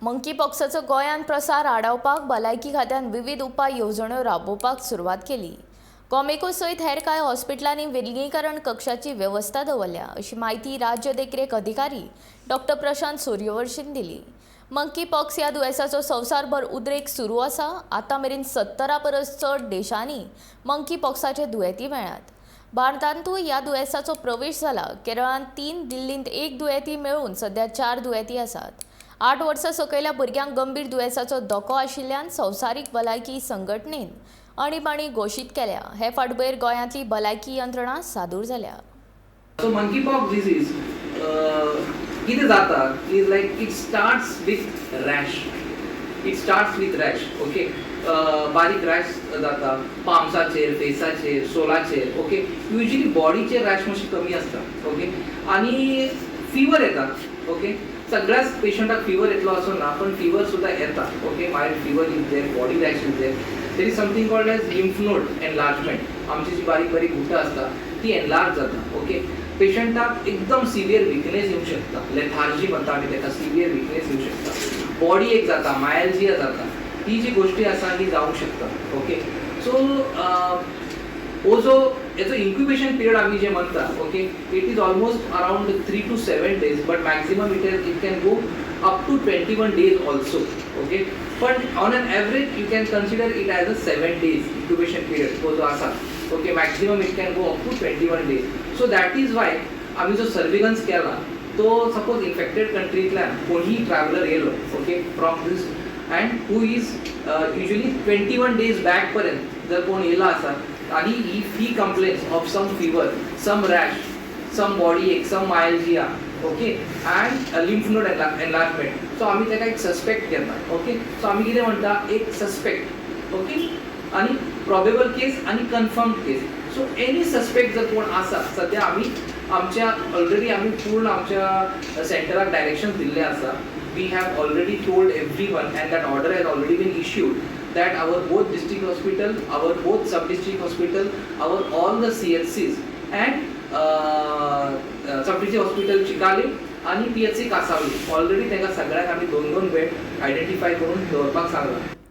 Monkey पॉक्साचो गोंयांत प्रसार आडावपाक भलायकी खात्यान विविध उपाय येवजण्यो राबोवपाक सुरवात केली. कॉमेको सयत हेर कांय हॉस्पिटलांनी विलगीकरण कक्षाची वेवस्था दवरल्या अशी माहिती राज्य देखरेख अधिकारी डॉ. प्रशांत सूर्यवंशीन दिली. मंकी पॉक्स ह्या दुयेंसाचो संवसारभर उद्रेक सुरू आसा. आतां मेरेन 70 परस चड देशांनी मंकी पॉक्साचे दुयेंती मेळ्ळ्यात. भारतांतूय ह्या दुयेंसाचो प्रवेश जाला. केरळांत 3, दिल्लींत 1 दुयेंती मेळून सध्या 4 दुयेंती आसात. 8 वर्सां सकयल्या भुरग्यांक गंभीर दुयेंसाचो धोको आशिल्ल्यान संवसारीक भलायकी संघटनेन आणीबाणी घोशीत केल्या. हे फाटभुंयेर गोंयांतली भलायकी यंत्रणा सादूर जाल्या. So monkeypox disease, कितें जाता is like it starts with rash. It starts with rash, okay. बारीक रॅश जाता पामसाचेर, फेसाचेर, सोलाचेर, ओके. युजली बॉडीचेर रॅश मातशी कमी आसता, ओके. आनी फिवर येता, ओके. सगळ्याच पेशंटाक फिवर येतलो असो ना, पण फिवर सुद्धा येता, okay. Mild fever is there, body rash is there. There is something called as lymph node enlargement. आमची जी बारीक बारीक गुटा असता ती एनलार्ज जाता, ओके. पेशंटाक एकदम सिवियर विकनेस येऊ शकता, लेथार्जी म्हणटा आमी तेका, सिवियर विकनेस येऊ शकता. बॉडी एक जाता, मायल्जिया जाता. ही जी गोष्टी आसा ही जावंक शकता, ओके. सो हो जो याचो इन्क्युबेशन पिरियड आमी जे म्हणटा, okay, it is almost around 3 to 7 days, but maximum it can go up to 21 days also, okay. पण on an average you can consider it as a 7 days incubation period हो जो आसा, okay. Maximum it can go up to 21 days. So that is why आम्ही जो surveillance केला तो suppose infected कंट्रींतल्यान कोणीय traveller येयलो, okay, from this and who is usually 21 days back पर्यंत जर कोण येयला आसा आणि if he complains of some fever, some rash, some body ache, some myalgia, okay, and lymph node enlargement, so आम्ही तेका एक सस्पेक्ट घेता, ओके. सो आम्ही कितें म्हणटा एक सस्पेक्ट, ओके, आणि प्रॉबेबल केस आणि कन्फर्म केस. सो एनी सस्पेक्ट जर कोण आसा सध्या आम्ही आमच्या ऑलरेडी आम्ही पूर्ण आमच्या सेंटराक डायरेक्शन दिल्ले आसा. We have already told everyone and that order has already been issued that our both district hospital, our both sub-district hospital, our all the CHCs and sub-district hospital Chicalim आणि PHC कासावली ऑलरेडी तेका सगळ्याक आम्ही 2-2 bed identify करून दवरपाक सांगला.